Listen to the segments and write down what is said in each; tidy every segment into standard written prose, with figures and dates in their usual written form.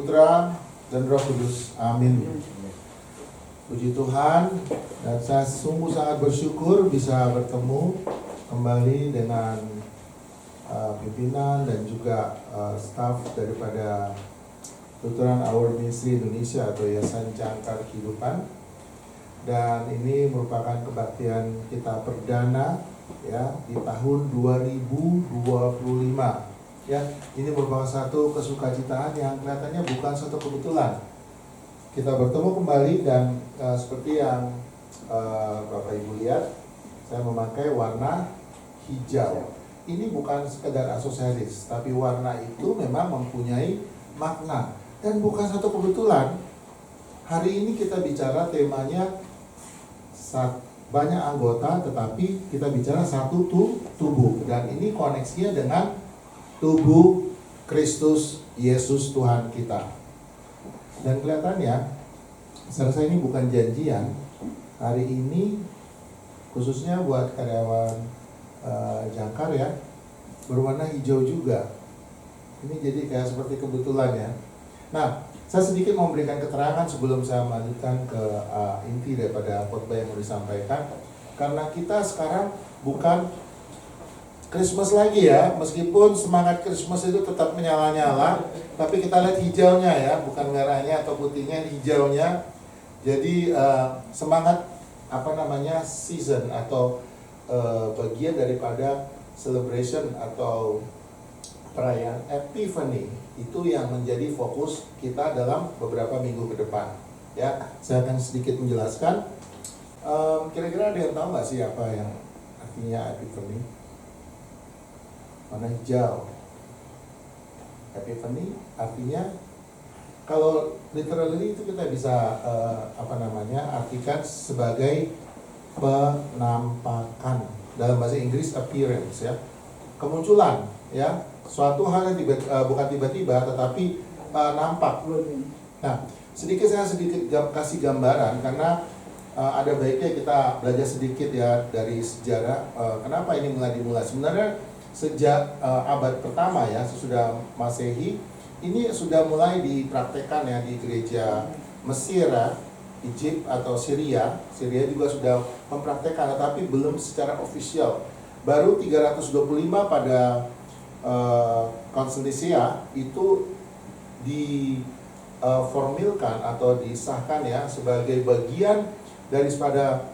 Putra, dan Roh Kudus. Amin. Puji Tuhan, dan saya sungguh sangat bersyukur bisa bertemu kembali dengan pimpinan dan juga staf daripada Lutheran Hour Ministry Indonesia atau Yayasan Jangkar Kehidupan. Dan ini merupakan kebaktian kita perdana ya di tahun 2025. Ya, ini merupakan satu kesukacitaan yang kelihatannya bukan satu kebetulan. Kita bertemu kembali dan seperti yang Bapak Ibu lihat, saya memakai warna hijau. Ini bukan sekedar aksesoris, tapi warna itu memang mempunyai makna dan bukan satu kebetulan. Hari ini kita bicara temanya banyak anggota, tetapi kita bicara satu tubuh, dan ini koneksinya dengan tubuh Kristus Yesus Tuhan kita. Dan kelihatannya, saya rasa ini bukan janjian. Hari ini khususnya buat karyawan Jangkar ya, berwarna hijau juga. Ini jadi kayak seperti kebetulan ya. Nah, saya sedikit memberikan keterangan sebelum saya melanjutkan ke inti daripada khotbah yang mau disampaikan. Karena kita sekarang bukan Christmas lagi ya, meskipun semangat Christmas itu tetap menyala-nyala, tapi kita lihat hijaunya ya, bukan merahnya atau putihnya, hijaunya. Jadi semangat season atau bagian daripada celebration atau perayaan Epiphany itu yang menjadi fokus kita dalam beberapa minggu ke depan. Ya, saya akan sedikit menjelaskan. Kira-kira ada yang tahu nggak sih apa yang artinya Epiphany? Warna hijau. Epiphany artinya, kalau literally itu kita bisa artikan sebagai penampakan. Dalam bahasa Inggris appearance ya, kemunculan ya, suatu hal yang bukan tiba-tiba tetapi nampak. Nah, saya sedikit kasih gambaran karena ada baiknya kita belajar sedikit ya dari sejarah. Kenapa ini mulai dimulai? Sebenarnya sejak abad pertama ya, sesudah Masehi, ini sudah mulai dipraktekkan ya di gereja Mesir ya, Egypt atau Syria. Syria juga sudah mempraktekkan, tetapi belum secara ofisial. Baru 325 pada Konstantinsia itu diformilkan atau disahkan ya sebagai bagian daripada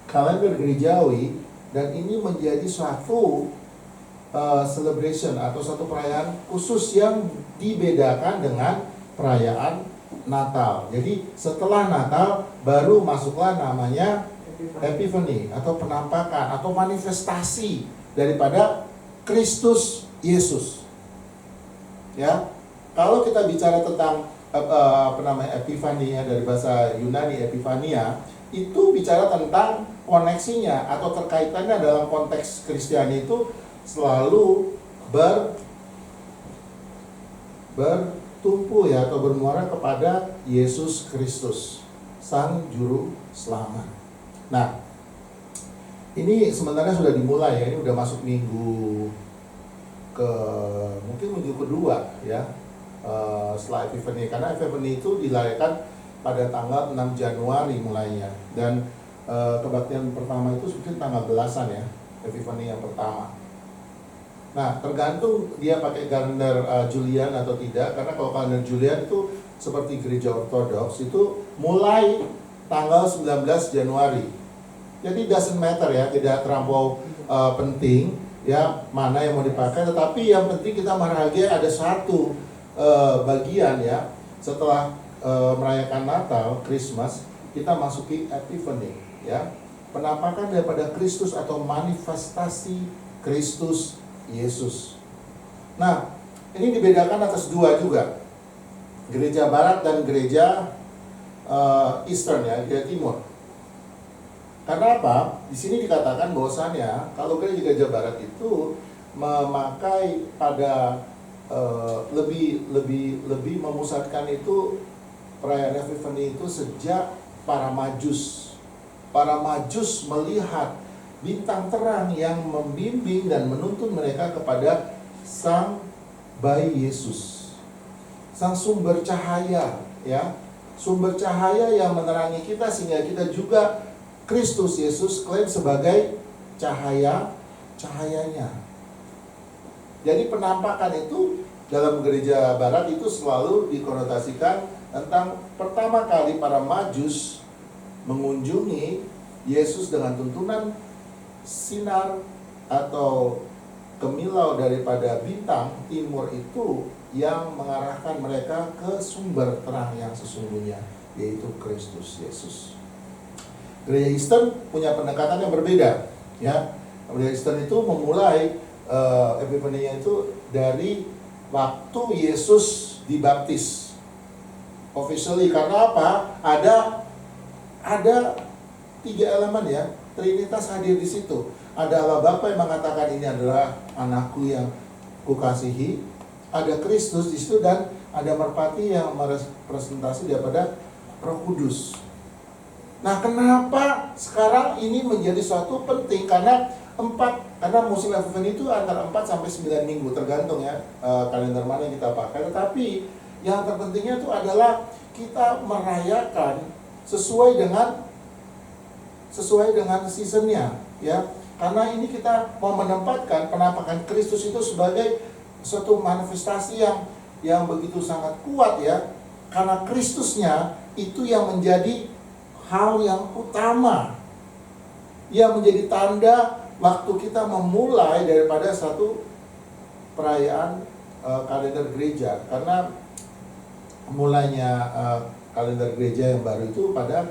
kalender gerejawi, dan ini menjadi suatu celebration atau satu perayaan khusus yang dibedakan dengan perayaan Natal. Jadi setelah Natal baru masuklah namanya Epiphany atau penampakan atau manifestasi daripada Kristus Yesus. Ya, kalau kita bicara tentang Epiphany ya, dari bahasa Yunani Epiphania, itu bicara tentang koneksinya atau terkaitannya dalam konteks Kristiani itu selalu bertumpu ya atau bermuara kepada Yesus Kristus, Sang Juru Selamat. Nah, ini sebenarnya sudah dimulai ya, ini udah masuk minggu kedua ya setelah Epiphany, karena Epiphany itu dilahirkan pada tanggal 6 Januari mulainya, dan kebaktian pertama itu mungkin tanggal belasan ya, Epiphany yang pertama. Nah, tergantung dia pakai kalender Julian atau tidak, karena kalau kalender Julian itu seperti gereja Ortodoks itu mulai tanggal 19 Januari. Jadi doesn't matter ya, tidak terlampau penting ya mana yang mau dipakai, tetapi yang penting kita merayakan ada satu bagian ya, setelah merayakan Natal, Christmas, kita masuki Epiphany ya, penampakan daripada Kristus atau manifestasi Kristus Yesus. Nah, ini dibedakan atas dua juga, gereja Barat dan gereja Eastern ya, gereja Timur. Karena apa? Di sini dikatakan bahwasannya kalau gereja Barat itu memakai pada lebih memusatkan itu perayaan Epiphany itu sejak para Majus melihat bintang terang yang membimbing dan menuntun mereka kepada Sang Bayi Yesus. sang sumber cahaya, ya. Sumber cahaya yang menerangi kita sehingga kita juga Kristus Yesus klaim sebagai cahayanya. Jadi penampakan itu dalam gereja barat itu selalu dikonotasikan tentang pertama kali para Majus mengunjungi Yesus dengan tuntunan sinar atau kemilau daripada bintang timur itu yang mengarahkan mereka ke sumber terang yang sesungguhnya, yaitu Kristus Yesus. Gereja Kristen punya pendekatan yang berbeda, ya. Gereja Kristen itu memulai Epifania itu dari waktu Yesus dibaptis officially. Karena apa? Ada 3 elemen, ya. Trinitas hadir di situ. Ada Allah Bapa yang mengatakan ini adalah anakku yang kukasihi. Ada Kristus di situ, dan ada merpati yang merepresentasi daripada Roh Kudus. Nah, kenapa sekarang ini menjadi suatu penting? Karena musim Epifani itu antara 4 sampai 9 minggu, tergantung ya kalender mana yang kita pakai. Tetapi yang terpentingnya itu adalah kita merayakan sesuai dengan seasonnya, ya. Karena ini kita mau menempatkan penampakan Kristus itu sebagai suatu manifestasi yang begitu sangat kuat, ya. Karena Kristusnya itu yang menjadi hal yang utama, yang menjadi tanda waktu kita memulai daripada satu perayaan kalender gereja. Karena mulainya kalender gereja yang baru itu pada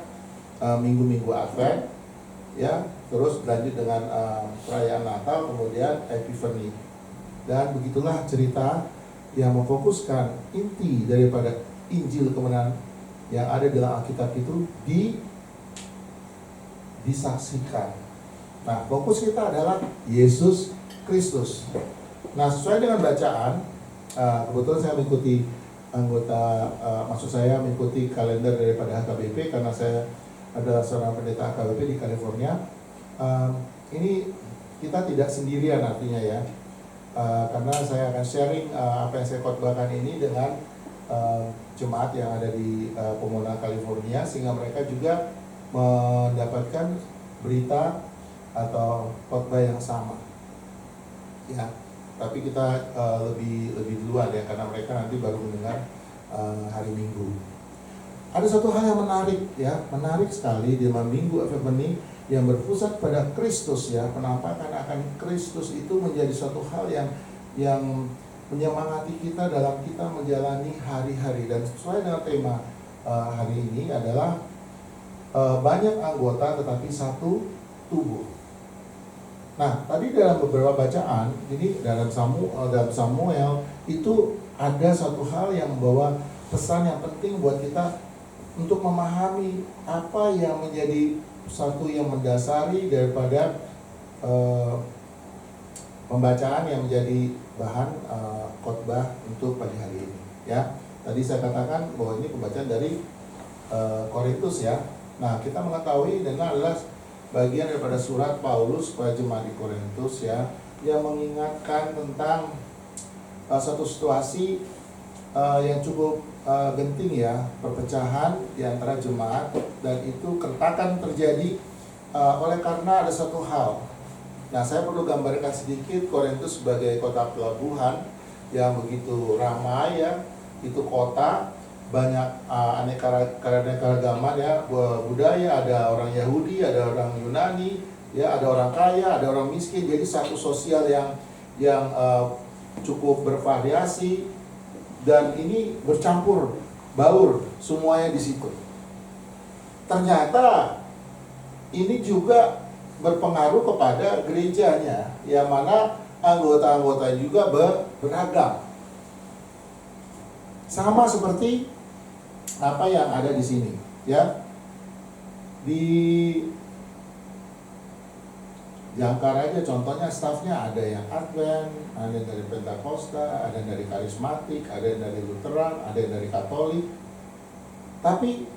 minggu-minggu Advent, ya, terus lanjut dengan perayaan Natal, kemudian Epifani. Dan begitulah cerita yang memfokuskan inti daripada Injil kebenaran yang ada dalam Alkitab itu disaksikan. Nah, fokus kita adalah Yesus Kristus. Nah, sesuai dengan bacaan, kebetulan saya mengikuti saya mengikuti kalender daripada HKBP karena saya adalah seorang pendeta HKBP di California. Ini kita tidak sendirian artinya, ya. Karena saya akan sharing apa yang saya khotbahkan ini dengan jemaat yang ada di Pomona, California, sehingga mereka juga mendapatkan berita atau khotbah yang sama, ya. Tapi kita lebih duluan, ya, karena mereka nanti baru mendengar hari Minggu. Ada satu hal yang menarik sekali di dalam Minggu Epifani yang berpusat pada Kristus, ya. Penampakan akan Kristus itu menjadi suatu hal yang menyemangati kita dalam kita menjalani hari-hari. Dan sesuai dengan tema hari ini adalah banyak anggota tetapi satu tubuh. Nah, tadi dalam beberapa bacaan, ini dalam Samuel itu ada satu hal yang membawa pesan yang penting buat kita untuk memahami apa yang menjadi satu yang mendasari daripada pembacaan yang menjadi bahan khotbah untuk pagi hari ini, ya. Tadi saya katakan bahwa ini pembacaan dari Korintus, ya. Nah, kita mengetahui dan adalah bagian daripada surat Paulus kepada jemaat di Korintus, ya, yang mengingatkan tentang satu situasi yang cukup genting, ya, perpecahan di antara jemaat, dan itu keretakan terjadi oleh karena ada satu hal. Nah, saya perlu gambarkan sedikit Korintus sebagai kota pelabuhan yang begitu ramai, ya. Itu kota banyak keanekaragaman, ya, budaya. Ada orang Yahudi, ada orang Yunani, ya, ada orang kaya, ada orang miskin. Jadi satu sosial yang cukup bervariasi, dan ini bercampur baur semuanya di situ. Ternyata ini juga berpengaruh kepada gerejanya, yang mana anggota-anggota juga beragam. Sama seperti apa yang ada di sini, ya. Di Jangkar aja contohnya, stafnya ada yang Advent, ada yang dari Pentakosta, ada yang dari Karismatik, ada yang dari Lutheran, ada yang dari Katolik. Tapi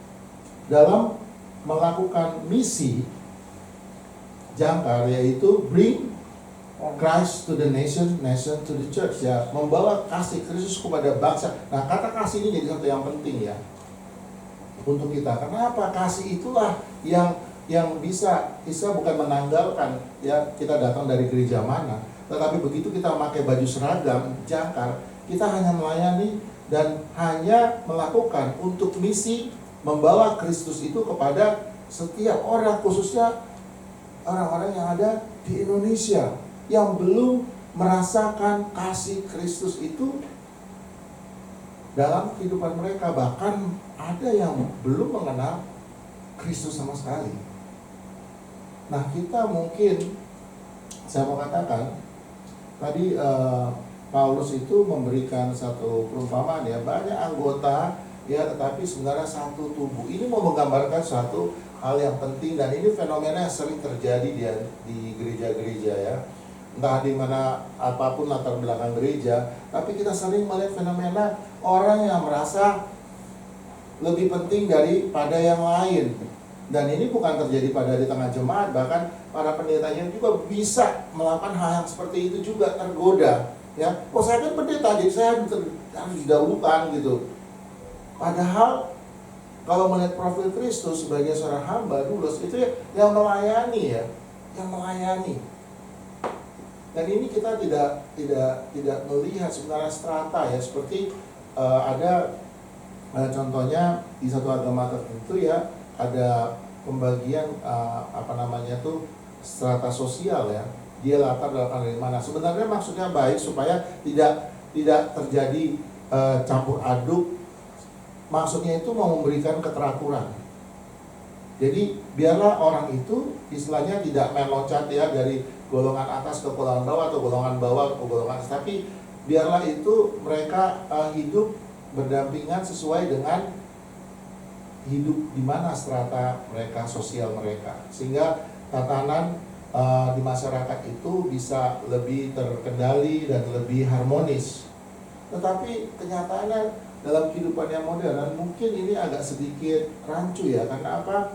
dalam melakukan misi Jangkar, yaitu bring Christ to the nation, nation to the church, ya, membawa kasih Kristus kepada bangsa. Nah, kata kasih ini jadi satu yang penting ya untuk kita. Kenapa? Kasih itulah yang bisa bukan menanggalkan ya kita datang dari gereja mana, tetapi begitu kita memakai baju seragam jangkar, kita hanya melayani dan hanya melakukan untuk misi membawa Kristus itu kepada setiap orang, khususnya orang-orang yang ada di Indonesia yang belum merasakan kasih Kristus itu dalam kehidupan mereka. Bahkan ada yang belum mengenal Kristus sama sekali. Nah, kita mungkin, saya mau katakan tadi Paulus itu memberikan satu perumpamaan ya, banyak anggota ya, tetapi sebenarnya satu tubuh. Ini mau menggambarkan suatu hal yang penting, dan ini fenomena yang sering terjadi di gereja-gereja ya. Entah di mana apapun latar belakang gereja, tapi kita sering melihat fenomena orang yang merasa lebih penting daripada yang lain. Dan ini bukan terjadi pada di tengah jemaat, bahkan para pendetanya juga bisa melakukan hal yang seperti itu juga, tergoda ya. Oh, saya kan pendeta, jadi saya harus didahulukan gitu. Padahal kalau melihat profil Kristus sebagai seorang hamba Doulos, itu yang melayani ya, yang melayani. Dan ini kita tidak melihat sebenarnya strata ya, seperti ada contohnya di satu agama tertentu ya, ada pembagian strata sosial ya. Dia latar belakang dari mana. Sebenarnya maksudnya baik supaya tidak terjadi campur aduk. Maksudnya itu mau memberikan keteraturan. Jadi biarlah orang itu istilahnya tidak main loncat ya dari golongan atas ke golongan bawah atau golongan bawah ke golongan atas, tapi biarlah itu mereka hidup berdampingan sesuai dengan hidup di mana strata mereka, sosial mereka, sehingga tatanan di masyarakat itu bisa lebih terkendali dan lebih harmonis. Tetapi kenyataannya dalam kehidupan yang modern, dan mungkin ini agak sedikit rancu ya, karena apa?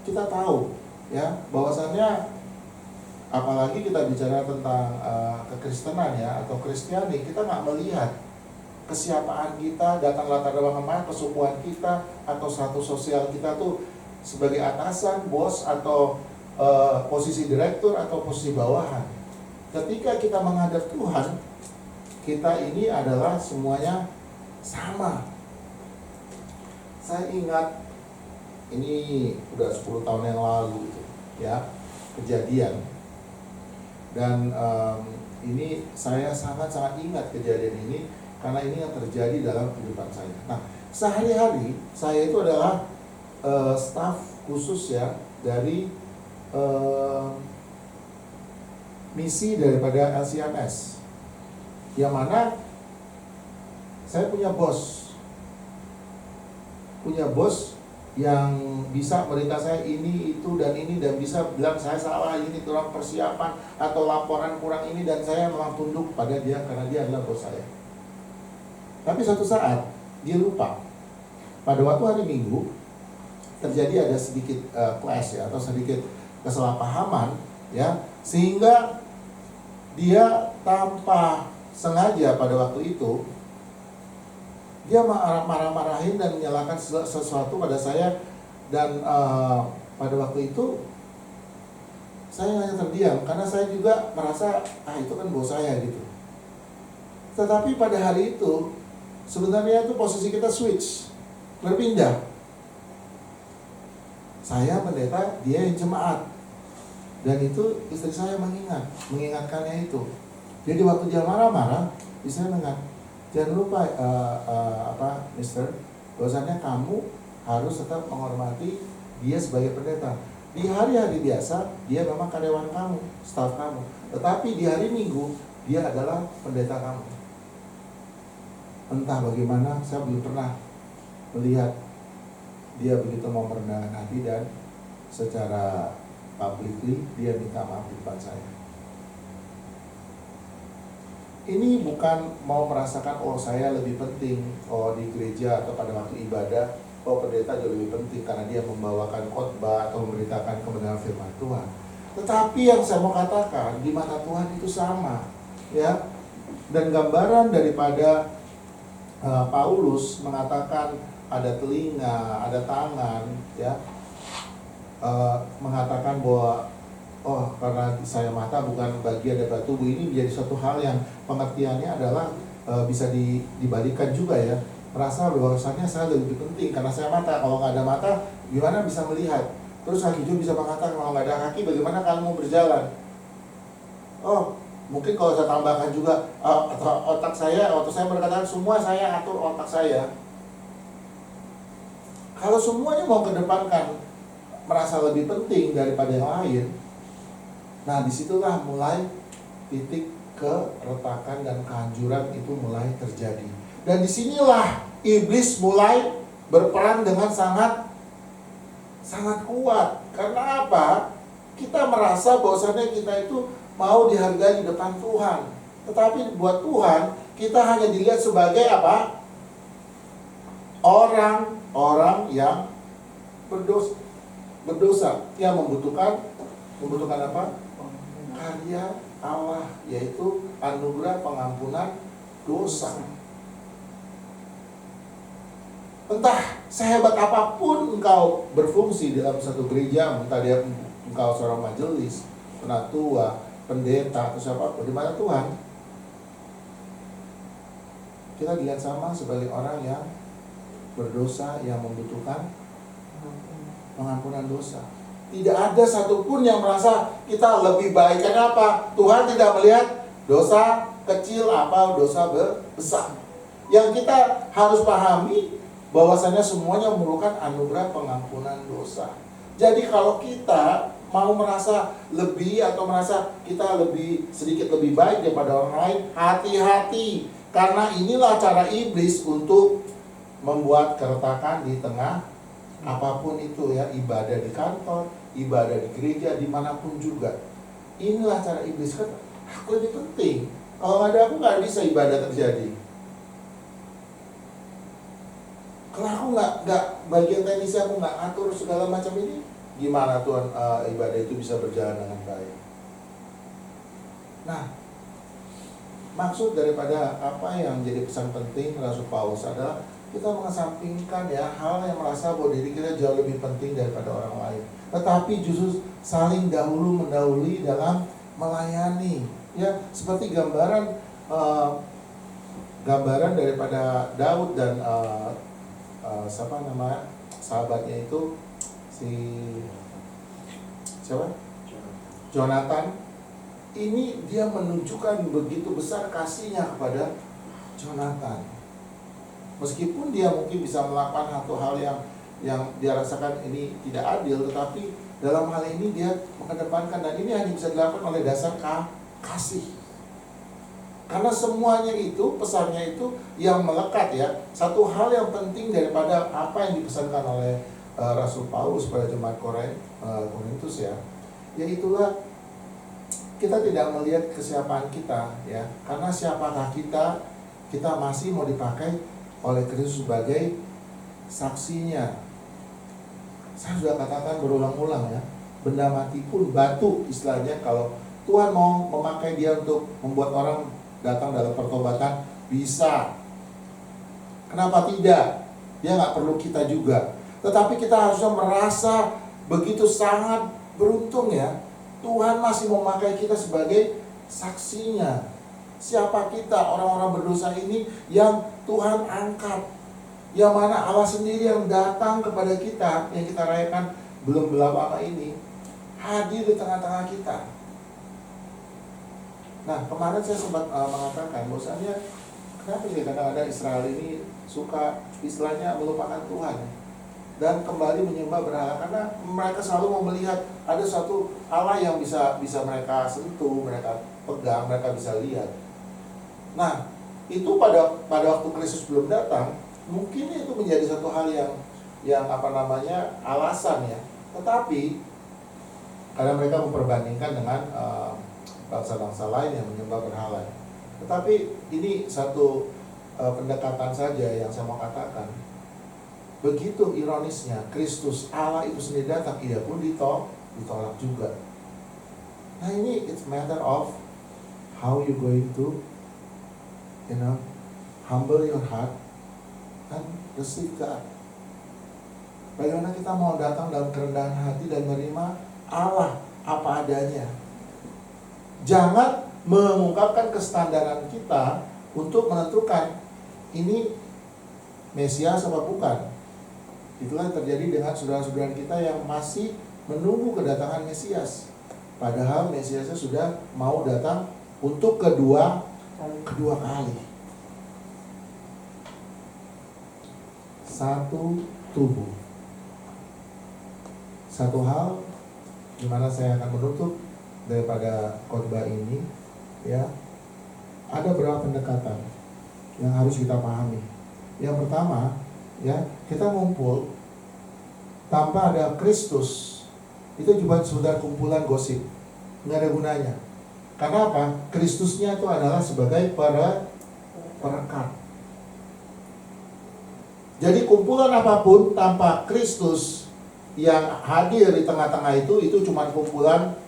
Kita tahu ya bahwasannya, apalagi kita bicara tentang kekristenan ya atau Kristiani, kita nggak melihat kesiapaan kita, datang latar belakang mana, kesukuan kita atau status sosial kita tuh sebagai atasan, bos, atau posisi direktur atau posisi bawahan. Ketika kita menghadap Tuhan, kita ini adalah semuanya sama. Saya ingat ini udah 10 tahun yang lalu ya, kejadian. Dan ini saya sangat-sangat ingat kejadian ini karena ini yang terjadi dalam kehidupan saya. Nah, sehari-hari saya itu adalah staf khusus ya dari misi daripada LCMS, yang mana saya punya bos yang bisa merintah saya ini, itu, dan ini, dan bisa bilang saya salah, ini kurang persiapan atau laporan kurang ini, dan saya memang tunduk pada dia karena dia adalah bos saya. Tapi suatu saat dia lupa. Pada waktu hari Minggu terjadi ada sedikit clash ya, atau sedikit kesalahpahaman ya, sehingga dia tanpa sengaja pada waktu itu dia marah-marahin dan menyalahkan sesuatu pada saya. Dan pada waktu itu saya hanya terdiam karena saya juga merasa itu kan bos saya gitu. Tetapi pada hari itu sebenarnya itu posisi kita switch, berpindah. Saya pendeta, dia yang jemaat. Dan itu istri saya mengingatkannya itu. Jadi waktu dia marah-marah, istri saya mengingat, jangan lupa Mister, bahwasannya kamu harus tetap menghormati dia sebagai pendeta. Di hari-hari biasa dia memang karyawan kamu, staf kamu, tetapi di hari Minggu dia adalah pendeta kamu. Entah bagaimana, saya belum pernah melihat dia begitu mau merendahkan hati dan secara publicly dia minta maaf di depan saya. Ini bukan mau merasakan saya lebih penting di gereja atau pada waktu ibadah, pendeta jauh lebih penting karena dia membawakan khotbah atau memberitakan kebenaran firman Tuhan. Tetapi yang saya mau katakan, di mata Tuhan itu sama, ya. Dan gambaran daripada Paulus mengatakan ada telinga, ada tangan, ya, mengatakan bahwa karena saya mata bukan bagian dari tubuh, ini menjadi suatu hal yang pengertiannya adalah bisa dibalikan juga, ya. Merasa bahwasannya saya lebih penting karena saya mata. Kalau nggak ada mata, gimana bisa melihat? Terus kaki juga bisa mengatakan, kalau nggak ada kaki, bagaimana kamu berjalan? Mungkin kalau saya tambahkan juga otak saya berkata, semua saya atur otak saya. Kalau semuanya mau kedepankan merasa lebih penting daripada yang lain, nah disitulah mulai titik keretakan dan kehancuran itu mulai terjadi. Dan disinilah iblis mulai berperan dengan sangat kuat. Karena apa? Kita merasa bahwasannya kita itu mau dihargai di depan Tuhan. Tetapi buat Tuhan, kita hanya dilihat sebagai apa? Orang-orang yang berdosa yang membutuhkan apa? Karya Allah, yaitu anugerah pengampunan dosa. Entah sehebat apapun engkau berfungsi dalam satu gereja, entah dia engkau seorang majelis, penatua, pendeta, atau siapapun, di mana Tuhan, kita dilihat sama sebagai orang yang berdosa, yang membutuhkan pengampunan dosa. Tidak ada satupun yang merasa kita lebih baik. Kenapa? Tuhan tidak melihat dosa kecil apa dosa besar. Yang kita harus pahami bahwasanya semuanya memerlukan anugerah pengampunan dosa. Jadi kalau kita mau merasa lebih atau merasa kita sedikit lebih baik daripada orang lain, hati-hati. Karena inilah cara iblis untuk membuat keretakan di tengah apapun itu, ya, ibadah di kantor, ibadah di gereja, dimanapun juga. Inilah cara iblis, kan aku lebih penting. Kalau ada aku nggak bisa ibadah terjadi. Kalau aku nggak bagian teknisnya, aku nggak atur segala macam ini, gimana Tuhan ibadah itu bisa berjalan dengan baik? Nah, maksud daripada apa yang jadi pesan penting Rasul Paulus adalah kita mengesampingkan, ya, hal yang merasa bahwa diri kita jauh lebih penting daripada orang lain, tetapi justru saling mendahului dalam melayani, ya, seperti gambaran daripada Daud dan sahabatnya itu, Jonathan. Ini dia menunjukkan begitu besar kasihnya kepada Jonathan. Meskipun dia mungkin bisa melakukan satu hal yang dia rasakan ini tidak adil, tetapi dalam hal ini dia mengedepankan, dan ini hanya bisa dilakukan oleh dasar kasih. Karena semuanya itu, pesannya itu yang melekat, ya. Satu hal yang penting daripada apa yang dipesankan oleh Rasul Paulus pada jemaat Korintus, ya, yaitulah kita tidak melihat kesiapan kita, ya. Karena siapakah kita masih mau dipakai oleh Kristus sebagai saksinya. Saya sudah katakan berulang-ulang, ya, benda mati pun, batu istilahnya, kalau Tuhan mau memakai dia untuk membuat orang datang dalam pertobatan, bisa. Kenapa tidak? Dia nggak perlu kita juga. Tetapi kita harusnya merasa begitu sangat beruntung, ya, Tuhan masih memakai kita sebagai saksinya. Siapa kita, orang-orang berdosa ini yang Tuhan angkat, yang mana Allah sendiri yang datang kepada kita, yang kita rayakan belum lama ini, hadir di tengah-tengah kita. Nah, kemarin saya sempat mengatakan bahwasanya kenapa sih kadang-kadang Israel ini suka istilahnya melupakan Tuhan dan kembali menyembah berhala, karena mereka selalu mau melihat ada suatu Allah yang bisa mereka sentuh, mereka pegang, mereka bisa lihat. Nah, itu pada waktu Kristus belum datang, mungkin itu menjadi satu hal yang alasan, ya. Tetapi karena mereka memperbandingkan dengan bangsa-bangsa lain yang menyembah berhala. Tetapi ini satu pendekatan saja yang saya mau katakan. Begitu ironisnya, Kristus Allah itu sendiri datang, ia pun ditolak juga. Nah ini it's matter of how you going to, humble your heart and receive God. Bagaimana kita mau datang dalam kerendahan hati dan menerima Allah apa adanya. Jangan mengungkapkan kestandaran kita untuk menentukan ini Mesias apa bukan. Itulah yang terjadi dengan saudara-saudara kita yang masih menunggu kedatangan Mesias. Padahal Mesiasnya sudah mau datang untuk kedua kali. Satu tubuh. Satu hal di mana saya akan menutup daripada khotbah ini, ya, ada beberapa pendekatan yang harus kita pahami. Yang pertama, ya, kita ngumpul tanpa ada Kristus, itu cuma sekedar kumpulan gosip, nggak ada gunanya. Karena apa? Kristusnya itu adalah sebagai perekat. Jadi kumpulan apapun tanpa Kristus yang hadir di tengah-tengah itu cuma kumpulan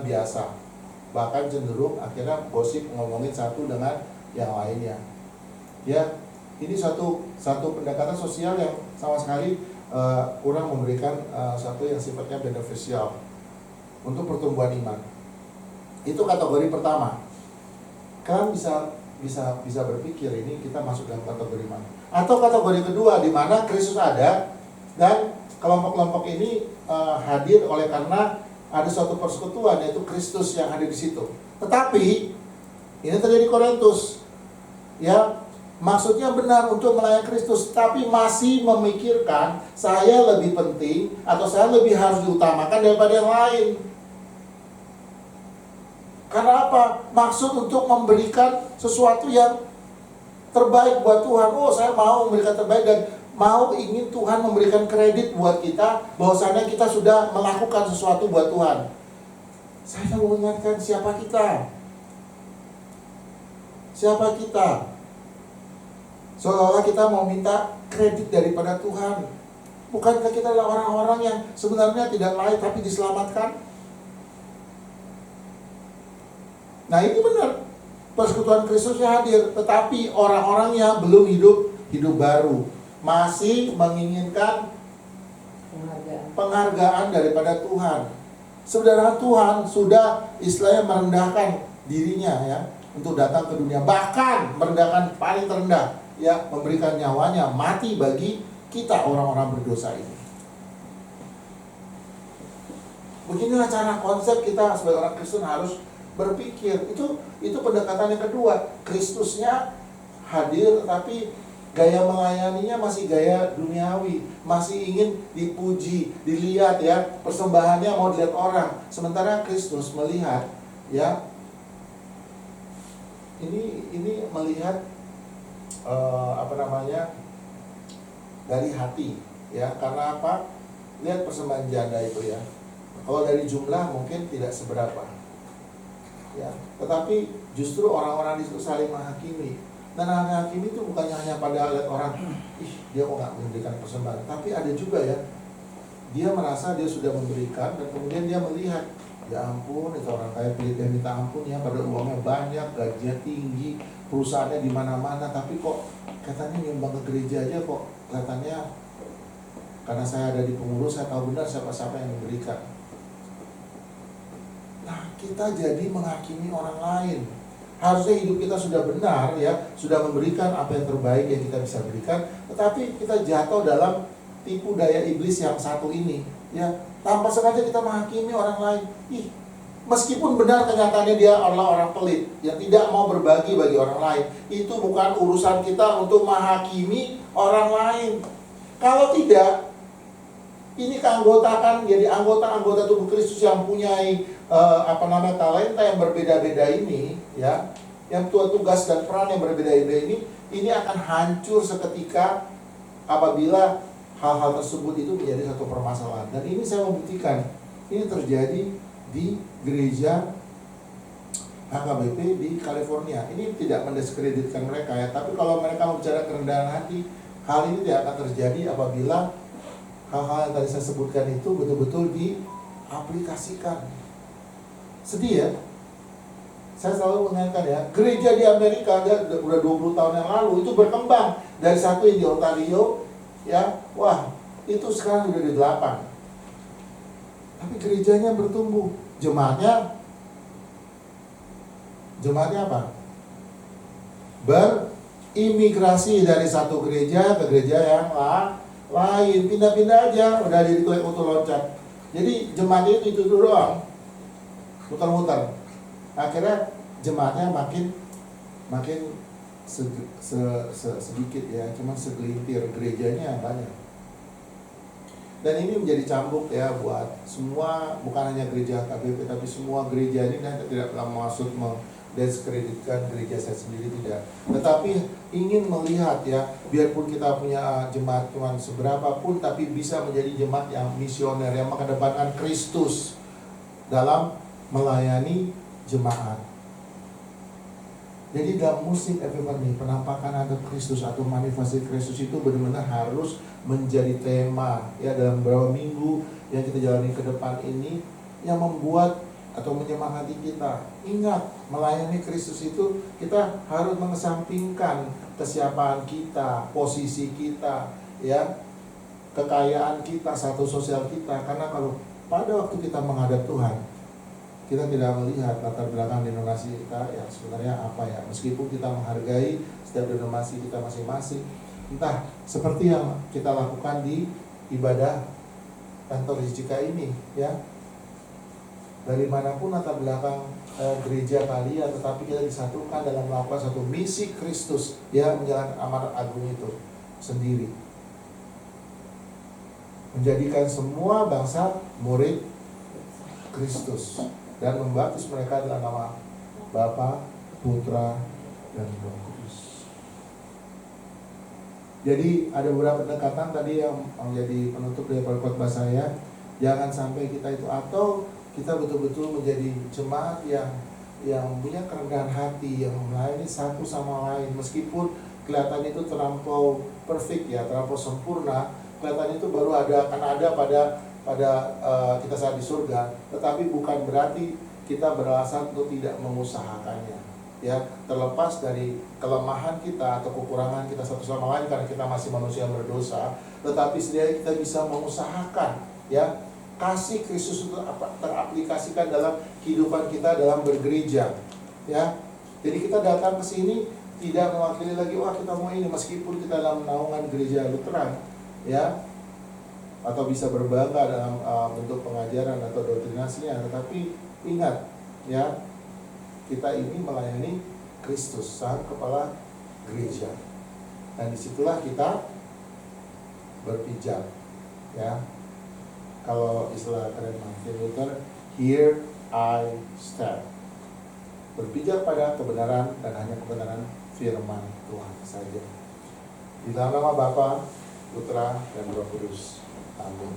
biasa. Bahkan cenderung akhirnya gosip ngomongin satu dengan yang lainnya. Ya, ini satu pendekatan sosial yang sama sekali kurang memberikan satu yang sifatnya beneficial untuk pertumbuhan iman. Itu kategori pertama. Kalian bisa berpikir ini kita masuk dalam kategori mana? Atau kategori kedua di mana Kristus ada dan kelompok-kelompok ini hadir oleh karena ada suatu persekutuan, yaitu Kristus yang hadir di situ. Tetapi ini terjadi Korintus, ya, maksudnya benar untuk melayani Kristus, tapi masih memikirkan saya lebih penting atau saya lebih harus diutamakan daripada yang lain. Karena apa? Maksud untuk memberikan sesuatu yang terbaik buat Tuhan. Oh, saya mau memberikan terbaik dan ingin Tuhan memberikan kredit buat kita bahwasanya kita sudah melakukan sesuatu buat Tuhan. Saya mau mengingatkan siapa kita. Seolah-olah kita mau minta kredit daripada Tuhan. Bukankah kita adalah orang-orang yang sebenarnya tidak layak tapi diselamatkan? Nah ini benar, persekutuan Kristusnya hadir, tetapi orang-orangnya belum hidup baru, masih menginginkan penghargaan daripada Tuhan. Saudara, Tuhan sudah istilahnya merendahkan dirinya, ya, untuk datang ke dunia, bahkan merendahkan paling terendah, ya, memberikan nyawanya mati bagi kita orang-orang berdosa ini. Beginilah cara konsep kita sebagai orang Kristen harus berpikir. Itu pendekatan yang kedua. Kristusnya hadir tapi gaya melayaninya masih gaya duniawi, masih ingin dipuji, dilihat, ya, persembahannya mau dilihat orang. Sementara Kristus melihat, ya, ini melihat dari hati, ya. Karena apa? Lihat persembahan janda itu, ya. Kalau dari jumlah mungkin tidak seberapa, ya, tetapi justru orang-orang di situ saling menghakimi. Dan menghakimi itu bukannya hanya pada lihat orang, dia kok nggak memberikan persembahan, tapi ada juga, ya, dia merasa dia sudah memberikan dan kemudian dia melihat, ya ampun, itu orang kaya dia minta ampun, ya, pada uangnya banyak, gajinya tinggi, perusahaannya di mana-mana, tapi kok katanya nyumbang ke gereja aja kok kelihatannya, karena saya ada di pengurus, saya tahu benar siapa-siapa yang memberikan. Nah, kita jadi menghakimi orang lain. Harusnya hidup kita sudah benar, ya, sudah memberikan apa yang terbaik yang kita bisa berikan, tetapi kita jatuh dalam tipu daya iblis yang satu ini, ya. Tanpa sengaja kita menghakimi orang lain. Meskipun benar kenyataannya dia adalah orang pelit yang tidak mau berbagi bagi orang lain, itu bukan urusan kita untuk menghakimi orang lain. Kalau tidak, ini keanggotaan, jadi anggota tubuh Kristus yang punya talenta yang berbeda-beda ini, ya, yang tugas dan peran yang berbeda-beda ini akan hancur seketika apabila hal-hal tersebut itu menjadi satu permasalahan. Dan ini saya membuktikan, ini terjadi di gereja HKBP di California. Ini tidak mendiskreditkan mereka, ya, tapi kalau mereka bicara kerendahan hati, hal ini tidak akan terjadi apabila hal-hal yang tadi saya sebutkan itu betul-betul diaplikasikan. Sedih ya. Saya selalu mengingatkan ya, gereja di Amerika udah 20 tahun yang lalu itu berkembang dari satu di Ontario, ya, wah itu sekarang udah di 8. Tapi gerejanya bertumbuh, jemaatnya apa? Berimigrasi dari satu gereja ke gereja yang lain, pindah-pindah aja, udah jadi klik auto loncat. Jadi jemaatnya itu doang, muter-muter. Akhirnya jemaatnya makin sedikit ya, cuma segelintir, gerejanya banyak. Dan ini menjadi cambuk ya buat semua, bukan hanya gereja KBP, tapi semua gereja ini. Dan tidak maksud mendiskreditkan gereja saya sendiri, tidak. Tetapi ingin melihat ya, biarpun kita punya jemaat cuma seberapa pun, tapi bisa menjadi jemaat yang misioner, yang mengedepankan Kristus dalam melayani jemaat. Jadi dalam musim Epifani, penampakan ada Kristus atau manifestasi Kristus itu benar-benar harus menjadi tema ya dalam beberapa minggu yang kita jalani ke depan ini, yang membuat atau menyemangati kita. Ingat, melayani Kristus itu kita harus mengesampingkan kesiapan kita, posisi kita, ya, kekayaan kita, status sosial kita. Karena kalau pada waktu kita menghadap Tuhan, kita tidak melihat latar belakang denominasi kita yang sebenarnya apa ya. Meskipun kita menghargai setiap denominasi kita masing-masing, entah seperti yang kita lakukan di ibadah kantor JCK ini ya, dari manapun latar belakang gereja kalian, tetapi kita disatukan dalam melakukan satu misi Kristus ya, menjalankan amanat agung itu sendiri, menjadikan semua bangsa murid Kristus dan membaptis mereka dalam nama Bapa, Putra, dan Roh Kudus. Jadi ada beberapa pendekatan tadi yang menjadi penutup dari khotbah saya. Jangan sampai kita itu, atau kita betul-betul menjadi jemaat yang punya kerendahan hati, yang melayani satu sama lain. Meskipun kelihatan itu terlampau perfect ya, terlampau sempurna, kelihatan itu baru akan ada pada kita saat di surga, tetapi bukan berarti kita beralasan untuk tidak mengusahakannya ya, terlepas dari kelemahan kita atau kekurangan kita satu sama lain karena kita masih manusia yang berdosa, tetapi setidaknya kita bisa mengusahakan ya, kasih Kristus itu teraplikasikan dalam kehidupan kita dalam bergereja ya. Jadi kita datang ke sini tidak mewakili lagi, wah kita mau ini, meskipun kita dalam naungan gereja Lutheran ya, atau bisa berbangga dalam bentuk pengajaran atau doktrinasinya, tetapi ingat ya, kita ini melayani Kristus, sang kepala gereja, dan disitulah kita berpijak ya. Kalau istilah keren Martin Luther, here I stand, berpijak pada kebenaran dan hanya kebenaran firman Tuhan saja. Di dalam nama Bapa, Putra, dan Roh Kudus. Amin.